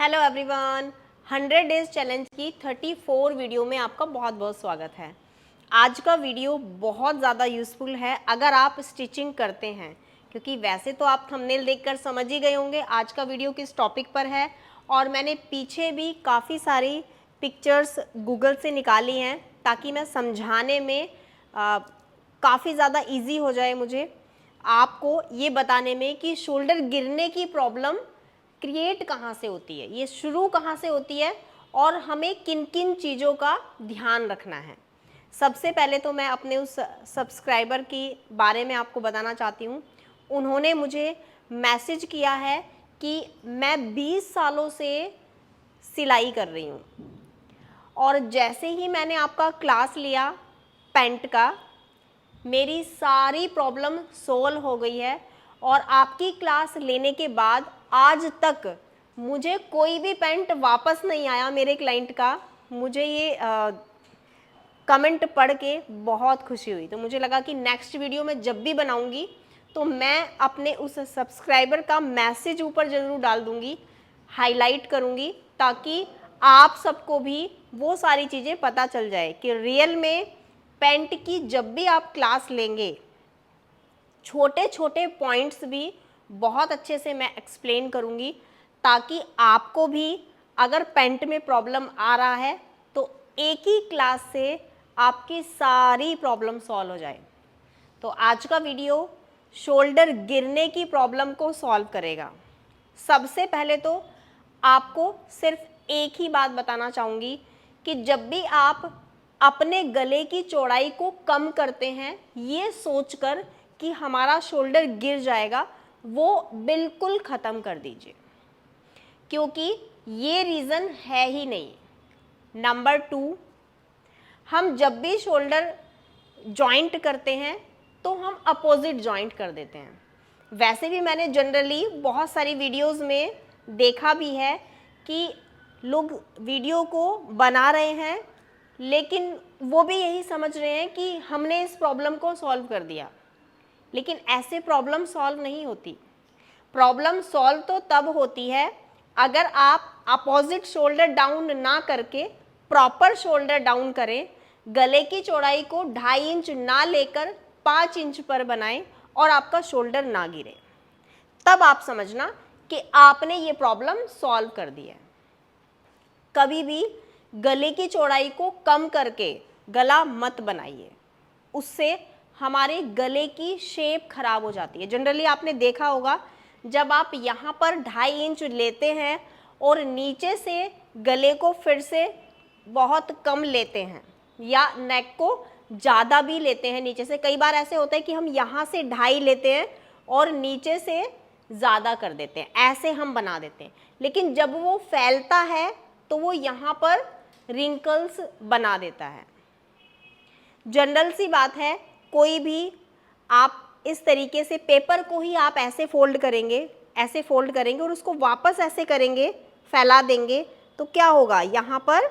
Hello everyone, 100 days challenge की 34 video में आपका बहुत बहुत स्वागत है। आज का वीडियो बहुत ज़्यादा यूज़फुल है अगर आप स्टिचिंग करते हैं, क्योंकि वैसे तो आप थंबनेल देखकर समझ ही गए होंगे आज का वीडियो किस टॉपिक पर है। और मैंने पीछे भी काफ़ी सारी पिक्चर्स गूगल से निकाली हैं ताकि मैं समझाने में काफ़ी ज़्यादा ईजी हो जाए मुझे आपको ये बताने में कि शोल्डर गिरने की प्रॉब्लम क्रिएट कहाँ से होती है, ये शुरू कहाँ से होती है और हमें किन किन चीज़ों का ध्यान रखना है। सबसे पहले तो मैं अपने उस सब्सक्राइबर की बारे में आपको बताना चाहती हूँ। उन्होंने मुझे मैसेज किया है कि मैं 20 सालों से सिलाई कर रही हूँ और जैसे ही मैंने आपका क्लास लिया पैंट का, मेरी सारी प्रॉब्लम सोल्व हो गई है और आपकी क्लास लेने के बाद आज तक मुझे कोई भी पैंट वापस नहीं आया मेरे क्लाइंट का। मुझे ये कमेंट पढ़ के बहुत खुशी हुई, तो मुझे लगा कि नेक्स्ट वीडियो में जब भी बनाऊंगी तो मैं अपने उस सब्सक्राइबर का मैसेज ऊपर ज़रूर डाल दूंगी, हाईलाइट करूंगी, ताकि आप सबको भी वो सारी चीज़ें पता चल जाए कि रियल में पैंट की जब भी आप क्लास लेंगे छोटे छोटे पॉइंट्स भी बहुत अच्छे से मैं एक्सप्लेन करूँगी, ताकि आपको भी अगर पैंट में प्रॉब्लम आ रहा है तो एक ही क्लास से आपकी सारी प्रॉब्लम सॉल्व हो जाए। तो आज का वीडियो शोल्डर गिरने की प्रॉब्लम को सॉल्व करेगा। सबसे पहले तो आपको सिर्फ एक ही बात बताना चाहूँगी कि जब भी आप अपने गले की चौड़ाई को कम करते हैं ये सोचकर कि हमारा शोल्डर गिर जाएगा, वो बिल्कुल ख़त्म कर दीजिए, क्योंकि ये रीज़न है ही नहीं। नंबर 2, हम जब भी शोल्डर जॉइंट करते हैं तो हम अपोजिट जॉइंट कर देते हैं। वैसे भी मैंने जनरली बहुत सारी वीडियोस में देखा भी है कि लोग वीडियो को बना रहे हैं लेकिन वो भी यही समझ रहे हैं कि हमने इस प्रॉब्लम को सॉल्व कर दिया, लेकिन ऐसे प्रॉब्लम सॉल्व नहीं होती। प्रॉब्लम सॉल्व तो तब होती है अगर आप अपोजिट शोल्डर डाउन ना करके प्रॉपर शोल्डर डाउन करें, गले की चौड़ाई को 2.5 इंच ना लेकर 5 इंच पर बनाएं और आपका शोल्डर ना गिरे, तब आप समझना कि आपने ये प्रॉब्लम सॉल्व कर दी है। कभी भी गले की चौड़ाई को कम करके गला मत बनाइए, उससे हमारे गले की शेप खराब हो जाती है। जनरली आपने देखा होगा जब आप यहाँ पर 2.5 इंच लेते हैं और नीचे से गले को फिर से बहुत कम लेते हैं या नेक को ज़्यादा भी लेते हैं नीचे से। कई बार ऐसे होता है कि हम यहाँ से 2.5 लेते हैं और नीचे से ज़्यादा कर देते हैं, ऐसे हम बना देते हैं, लेकिन जब वो फैलता है तो वो यहाँ पर रिंकल्स बना देता है। जनरल सी बात है, कोई भी आप इस तरीके से पेपर को ही आप ऐसे फोल्ड करेंगे, ऐसे फोल्ड करेंगे और उसको वापस ऐसे करेंगे, फैला देंगे, तो क्या होगा, यहाँ पर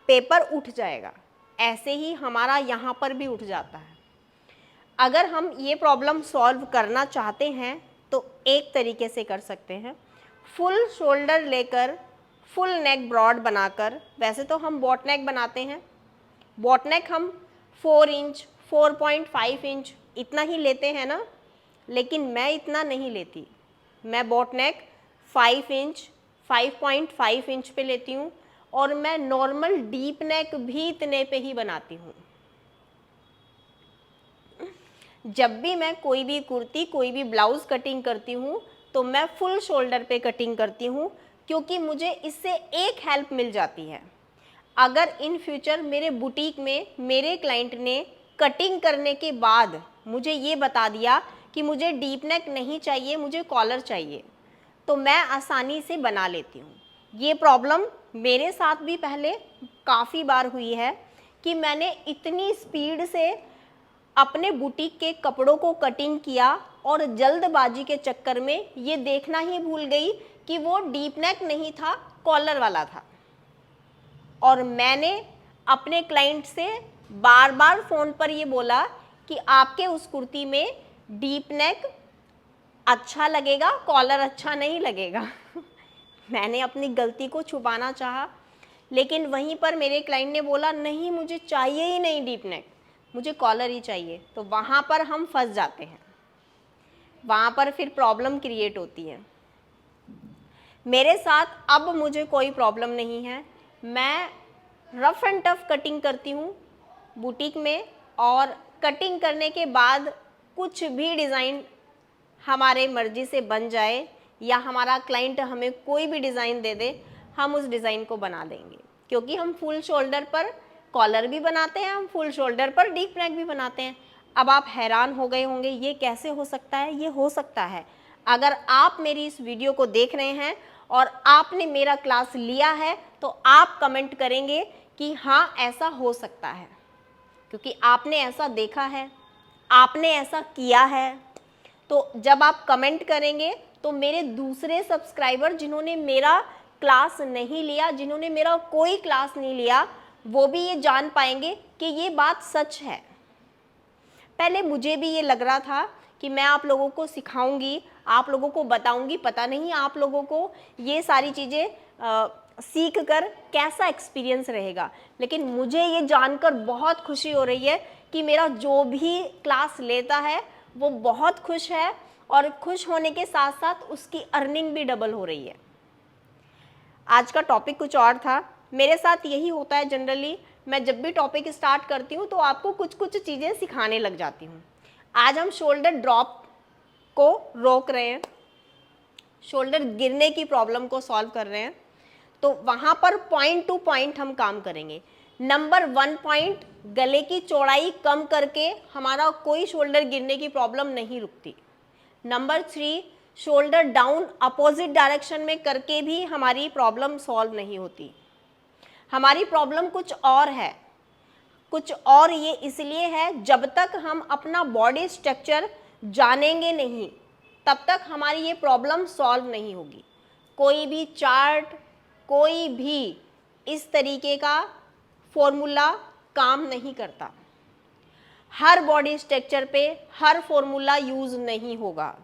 पेपर उठ जाएगा। ऐसे ही हमारा यहाँ पर भी उठ जाता है। अगर हम ये प्रॉब्लम सॉल्व करना चाहते हैं तो एक तरीके से कर सकते हैं, फुल शोल्डर लेकर फुल नेक ब्रॉड बनाकर। वैसे तो हम बॉट नेक बनाते हैं, बॉट नेक हम 4 इंच 4.5 इंच इतना ही लेते हैं ना, लेकिन मैं इतना नहीं लेती। मैं बॉट नेक 5 इंच 5.5 इंच पे लेती हूँ और मैं नॉर्मल डीप नेक भी इतने पे ही बनाती हूँ। जब भी मैं कोई भी कुर्ती कोई भी ब्लाउज कटिंग करती हूँ तो मैं फुल शोल्डर पे कटिंग करती हूँ, क्योंकि मुझे इससे एक हेल्प मिल जाती है। अगर इन फ्यूचर मेरे बुटीक में मेरे क्लाइंट ने कटिंग करने के बाद मुझे ये बता दिया कि मुझे डीप नेक नहीं चाहिए, मुझे कॉलर चाहिए, तो मैं आसानी से बना लेती हूँ। ये प्रॉब्लम मेरे साथ भी पहले काफ़ी बार हुई है कि मैंने इतनी स्पीड से अपने बुटीक के कपड़ों को कटिंग किया और जल्दबाजी के चक्कर में ये देखना ही भूल गई कि वो डीप नेक नहीं था, कॉलर वाला था। और मैंने अपने क्लाइंट से बार बार फ़ोन पर ये बोला कि आपके उस कुर्ती में डीप नेक अच्छा लगेगा, कॉलर अच्छा नहीं लगेगा। मैंने अपनी गलती को छुपाना चाहा, लेकिन वहीं पर मेरे क्लाइंट ने बोला नहीं मुझे चाहिए ही नहीं डीप नेक, मुझे कॉलर ही चाहिए। तो वहाँ पर हम फंस जाते हैं, वहाँ पर फिर प्रॉब्लम क्रिएट होती है। मेरे साथ अब मुझे कोई प्रॉब्लम नहीं है, मैं रफ एंड टफ कटिंग करती हूँ बुटीक में, और कटिंग करने के बाद कुछ भी डिज़ाइन हमारे मर्जी से बन जाए या हमारा क्लाइंट हमें कोई भी डिज़ाइन दे दे, हम उस डिज़ाइन को बना देंगे, क्योंकि हम फुल शोल्डर पर कॉलर भी बनाते हैं, हम फुल शोल्डर पर डीप नेक भी बनाते हैं। अब आप हैरान हो गए होंगे ये कैसे हो सकता है? ये हो सकता है अगर आप मेरी इस वीडियो को देख रहे हैं और आपने मेरा क्लास लिया है, तो आप कमेंट करेंगे कि हाँ ऐसा हो सकता है, क्योंकि आपने ऐसा देखा है, आपने ऐसा किया है। तो जब आप कमेंट करेंगे तो मेरे दूसरे सब्सक्राइबर जिन्होंने मेरा क्लास नहीं लिया, जिन्होंने मेरा कोई क्लास नहीं लिया, वो भी ये जान पाएंगे कि ये बात सच है। पहले मुझे भी ये लग रहा था कि मैं आप लोगों को सिखाऊंगी, आप लोगों को बताऊंगी, पता नहीं आप लोगों को ये सारी चीज़ें सीख कर कैसा एक्सपीरियंस रहेगा। लेकिन मुझे ये जानकर बहुत खुशी हो रही है कि मेरा जो भी क्लास लेता है वो बहुत खुश है, और खुश होने के साथ साथ उसकी अर्निंग भी डबल हो रही है। आज का टॉपिक कुछ और था, मेरे साथ यही होता है जनरली, मैं जब भी टॉपिक स्टार्ट करती हूँ तो आपको कुछ कुछ चीज़ें सिखाने लग जाती हूँ। आज हम शोल्डर ड्रॉप को रोक रहे हैं, शोल्डर गिरने की प्रॉब्लम को सॉल्व कर रहे हैं, तो वहाँ पर पॉइंट टू पॉइंट हम काम करेंगे। नंबर 1 पॉइंट, गले की चौड़ाई कम करके हमारा कोई शोल्डर गिरने की प्रॉब्लम नहीं रुकती। Number 3, shoulder down opposite direction में करके भी हमारी प्रॉब्लम सॉल्व नहीं होती। हमारी प्रॉब्लम कुछ और है, कुछ और ये इसलिए है, जब तक हम अपना बॉडी स्ट्रक्चर जानेंगे नहीं तब तक हमारी ये प्रॉब्लम सॉल्व नहीं होगी। कोई भी चार्ट, कोई भी इस तरीके का फॉर्मूला काम नहीं करता, हर बॉडी स्ट्रक्चर पे हर फॉर्मूला यूज़ नहीं होगा।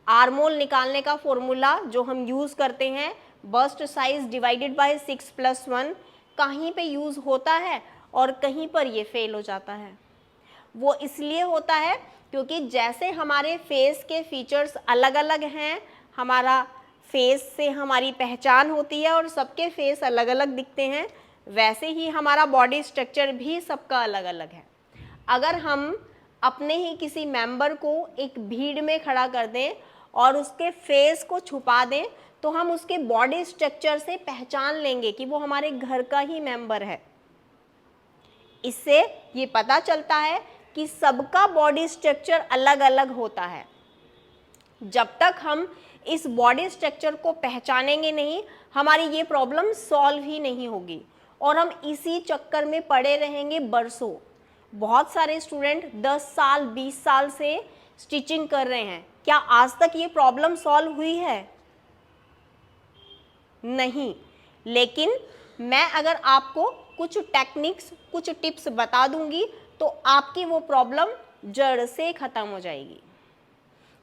आर्मोल निकालने का फॉर्मूला जो हम यूज़ करते हैं, बस्ट साइज डिवाइडेड बाय 6+1, कहीं पे यूज़ होता है और कहीं पर ये फेल हो जाता है। वो इसलिए होता है क्योंकि जैसे हमारे फेस के फीचर्स अलग अलग हैं, हमारा फेस से हमारी पहचान होती है और सबके फेस अलग अलग दिखते हैं, वैसे ही हमारा बॉडी स्ट्रक्चर भी सबका अलग अलग है। अगर हम अपने ही किसी मेंबर को एक भीड़ में खड़ा कर दें और उसके फेस को छुपा दें, तो हम उसके बॉडी स्ट्रक्चर से पहचान लेंगे कि वो हमारे घर का ही मेंबर है। इससे ये पता चलता है कि सबका बॉडी स्ट्रक्चर अलग अलग होता है। जब तक हम इस बॉडी स्ट्रक्चर को पहचानेंगे नहीं, हमारी ये प्रॉब्लम सॉल्व ही नहीं होगी और हम इसी चक्कर में पड़े रहेंगे बरसों। बहुत सारे स्टूडेंट 10 साल 20 साल से स्टिचिंग कर रहे हैं, क्या आज तक ये प्रॉब्लम सॉल्व हुई है? नहीं। लेकिन मैं अगर आपको कुछ टेक्निक्स, कुछ टिप्स बता दूंगी तो आपकी वो प्रॉब्लम जड़ से ख़त्म हो जाएगी।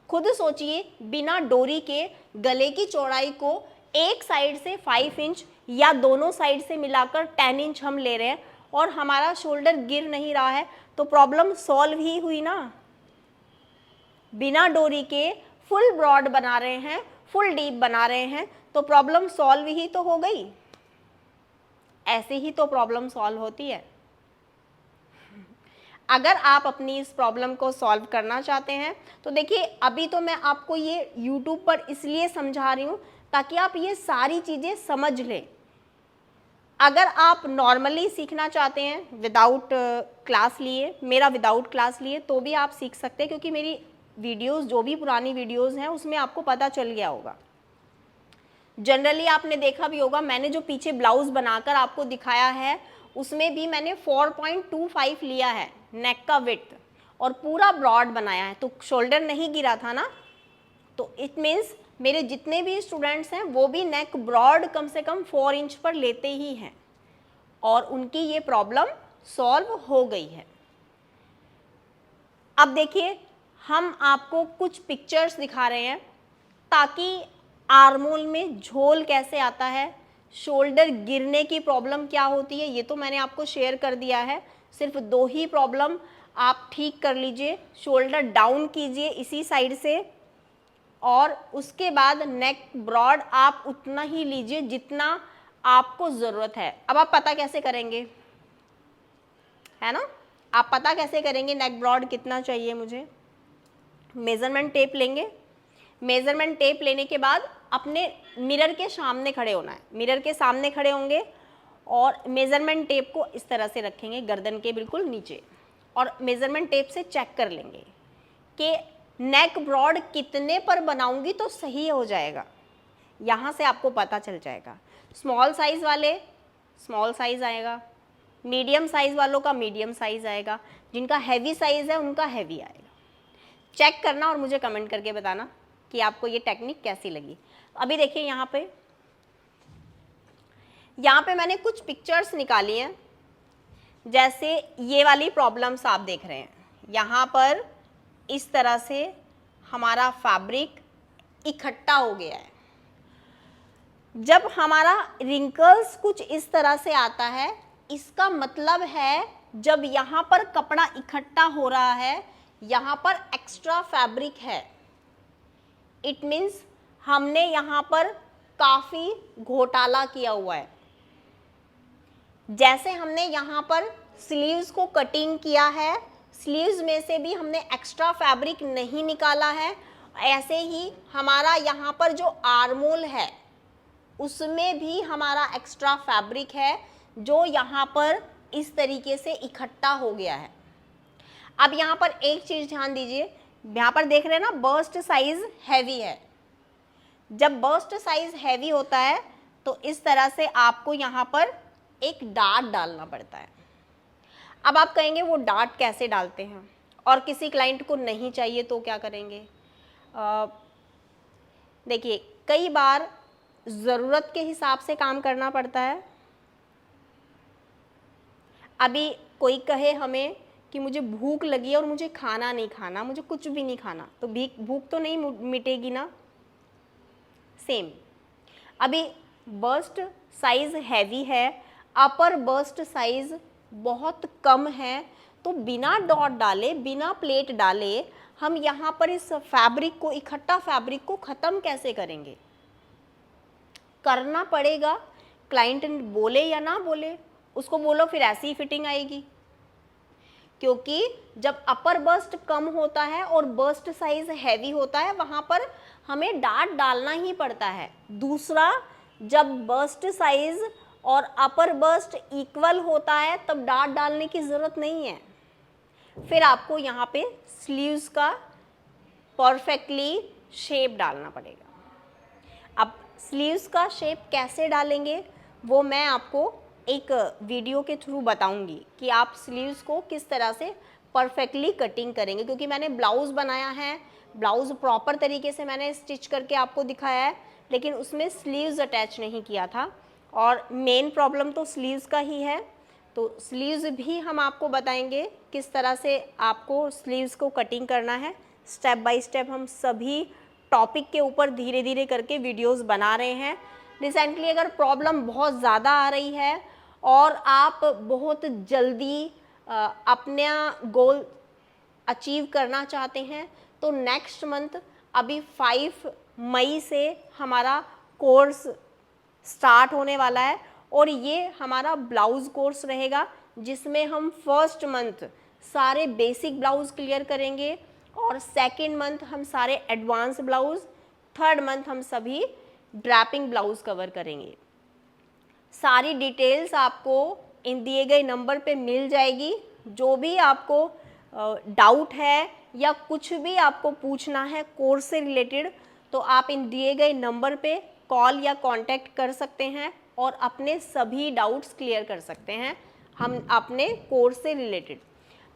खुद सोचिए, बिना डोरी के गले की चौड़ाई को एक साइड से 5 इंच या दोनों साइड से मिलाकर 10 इंच हम ले रहे हैं और हमारा शोल्डर गिर नहीं रहा है, तो प्रॉब्लम सॉल्व ही हुई ना। बिना डोरी के फुल ब्रॉड बना रहे हैं, फुल डीप बना रहे हैं, तो प्रॉब्लम सॉल्व ही तो हो गई। ऐसे ही तो प्रॉब्लम सॉल्व होती है। अगर आप अपनी इस प्रॉब्लम को सॉल्व करना चाहते हैं तो देखिए, अभी तो मैं आपको ये YouTube पर इसलिए समझा रही हूँ ताकि आप ये सारी चीज़ें समझ लें। अगर आप नॉर्मली सीखना चाहते हैं विदाउट क्लास लिए, मेरा विदाउट क्लास लिए, तो भी आप सीख सकते हैं, क्योंकि मेरी वीडियोस, जो भी पुरानी वीडियोस हैं, उसमें आपको पता चल गया होगा। जनरली आपने देखा भी होगा, मैंने जो पीछे ब्लाउज बनाकर आपको दिखाया है उसमें भी मैंने 4.25 लिया है नेक का विड्थ और पूरा ब्रॉड बनाया है, तो शोल्डर नहीं गिरा था ना। तो इट मीन्स मेरे जितने भी स्टूडेंट्स हैं वो भी नेक ब्रॉड कम से कम 4 इंच पर लेते ही हैं और उनकी ये प्रॉब्लम सॉल्व हो गई है। अब देखिए, हम आपको कुछ पिक्चर्स दिखा रहे हैं ताकि आर्मोल में झोल कैसे आता है, शोल्डर गिरने की प्रॉब्लम क्या होती है, ये तो मैंने आपको शेयर कर दिया है। सिर्फ 2 ही प्रॉब्लम आप ठीक कर लीजिए, शोल्डर डाउन कीजिए इसी साइड से, और उसके बाद नेक ब्रॉड आप उतना ही लीजिए जितना आपको ज़रूरत है। अब आप पता कैसे करेंगे, है ना, आप पता कैसे करेंगे नेक ब्रॉड कितना चाहिए मुझे? मेज़रमेंट टेप लेंगे, मेज़रमेंट टेप लेने के बाद अपने मिरर के सामने खड़े होना है, मिरर के सामने खड़े होंगे और मेज़रमेंट टेप को इस तरह से रखेंगे गर्दन के बिल्कुल नीचे, और मेज़रमेंट टेप से चेक कर लेंगे कि नेक ब्रॉड कितने पर बनाऊंगी तो सही हो जाएगा। यहाँ से आपको पता चल जाएगा। स्मॉल साइज़ वाले स्मॉल साइज़ आएगा, मीडियम साइज़ वालों का मीडियम साइज़ आएगा, जिनका हैवी साइज़ है उनका हैवी आएगा। चेक करना और मुझे कमेंट करके बताना कि आपको ये टेक्निक कैसी लगी। अभी देखिए यहाँ पे मैंने कुछ पिक्चर्स निकाली हैं। जैसे ये वाली प्रॉब्लम्स आप देख रहे हैं, यहाँ पर इस तरह से हमारा फैब्रिक इकट्ठा हो गया है। जब हमारा रिंकल्स कुछ इस तरह से आता है, इसका मतलब है जब यहाँ पर कपड़ा इकट्ठा हो रहा है, यहाँ पर एक्स्ट्रा फैब्रिक है। इट मीन्स हमने यहाँ पर काफ़ी घोटाला किया हुआ है। जैसे हमने यहाँ पर स्लीव्स को कटिंग किया है, स्लीव्स में से भी हमने एक्स्ट्रा फैब्रिक नहीं निकाला है, ऐसे ही हमारा यहाँ पर जो आर्मोल है उसमें भी हमारा एक्स्ट्रा फैब्रिक है जो यहाँ पर इस तरीके से इकट्ठा हो गया है। अब यहाँ पर एक चीज़ ध्यान दीजिए, यहाँ पर देख रहे हैं ना बर्स्ट साइज हैवी है। जब बर्स्ट साइज हैवी होता है तो इस तरह से आपको यहाँ पर एक डार्ट डालना पड़ता है। अब आप कहेंगे वो डार्ट कैसे डालते हैं, और किसी क्लाइंट को नहीं चाहिए तो क्या करेंगे? देखिए कई बार ज़रूरत के हिसाब से काम करना पड़ता है। अभी कोई कहे हमें कि मुझे भूख लगी है और मुझे खाना नहीं खाना, मुझे कुछ भी नहीं खाना, तो भूख तो नहीं मिटेगी ना। सेम अभी बस्ट साइज़ हैवी है, अपर बस्ट साइज़ बहुत कम है, तो बिना डॉट डाले बिना प्लेट डाले हम यहाँ पर इस फैब्रिक को, इकट्ठा फैब्रिक को ख़त्म कैसे करेंगे? करना पड़ेगा। क्लाइंट बोले या ना बोले, उसको बोलो फिर ऐसी ही फिटिंग आएगी, क्योंकि जब अपर बस्ट कम होता है और बस्ट साइज हैवी होता है वहाँ पर हमें डार्ट डालना ही पड़ता है। दूसरा, जब बस्ट साइज और अपर बस्ट इक्वल होता है तब डार्ट डालने की ज़रूरत नहीं है। फिर आपको यहाँ पे स्लीव्स का परफेक्टली शेप डालना पड़ेगा। अब स्लीव्स का शेप कैसे डालेंगे वो मैं आपको एक वीडियो के थ्रू बताऊंगी कि आप स्लीव्स को किस तरह से परफेक्टली कटिंग करेंगे, क्योंकि मैंने ब्लाउज़ बनाया है, ब्लाउज़ प्रॉपर तरीके से मैंने स्टिच करके आपको दिखाया है, लेकिन उसमें स्लीव्स अटैच नहीं किया था, और मेन प्रॉब्लम तो स्लीव्स का ही है। तो स्लीव्स भी हम आपको बताएंगे किस तरह से आपको स्लीव्स को कटिंग करना है। स्टेप बाय स्टेप हम सभी टॉपिक के ऊपर धीरे धीरे करके वीडियोस बना रहे हैं। रिसेंटली अगर प्रॉब्लम बहुत ज़्यादा आ रही है और आप बहुत जल्दी अपना गोल अचीव करना चाहते हैं तो नेक्स्ट मंथ अभी 5 मई से हमारा कोर्स स्टार्ट होने वाला है, और ये हमारा ब्लाउज़ कोर्स रहेगा जिसमें हम फर्स्ट मंथ सारे बेसिक ब्लाउज़ क्लियर करेंगे, और सेकेंड मंथ हम सारे एडवांस ब्लाउज़, थर्ड मंथ हम सभी ड्रैपिंग ब्लाउज़ कवर करेंगे। सारी डिटेल्स आपको इन दिए गए नंबर पे मिल जाएगी। जो भी आपको डाउट है या कुछ भी आपको पूछना है कोर्स से रिलेटेड, तो आप इन दिए गए नंबर पे कॉल या कांटेक्ट कर सकते हैं और अपने सभी डाउट्स क्लियर कर सकते हैं हम अपने कोर्स से रिलेटेड।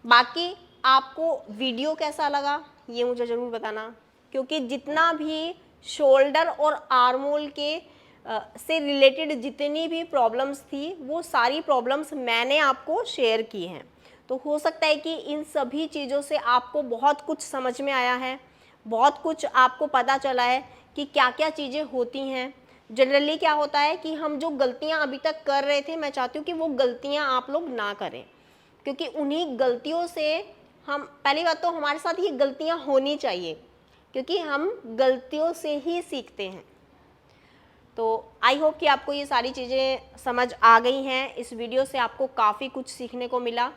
बाकी आपको वीडियो कैसा लगा ये मुझे ज़रूर बताना, क्योंकि जितना भी शोल्डर और आर्मोल के से रिलेटेड जितनी भी प्रॉब्लम्स थी वो सारी प्रॉब्लम्स मैंने आपको शेयर की हैं। तो हो सकता है कि इन सभी चीज़ों से आपको बहुत कुछ समझ में आया है, बहुत कुछ आपको पता चला है कि क्या क्या चीज़ें होती हैं। जनरली क्या होता है कि हम जो गलतियां अभी तक कर रहे थे, मैं चाहती हूँ कि वो गलतियां आप लोग ना करें, क्योंकि उन्हीं गलतियों से हम, पहली बात तो हमारे साथ ये गलतियां होनी चाहिए, क्योंकि हम गलतियों से ही सीखते हैं। तो आई होप कि आपको ये सारी चीज़ें समझ आ गई हैं। इस वीडियो से आपको काफ़ी कुछ सीखने को मिला।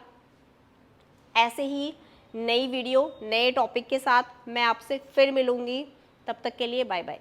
ऐसे ही नई वीडियो नए टॉपिक के साथ मैं आपसे फिर मिलूँगी। तब तक के लिए बाय बाय।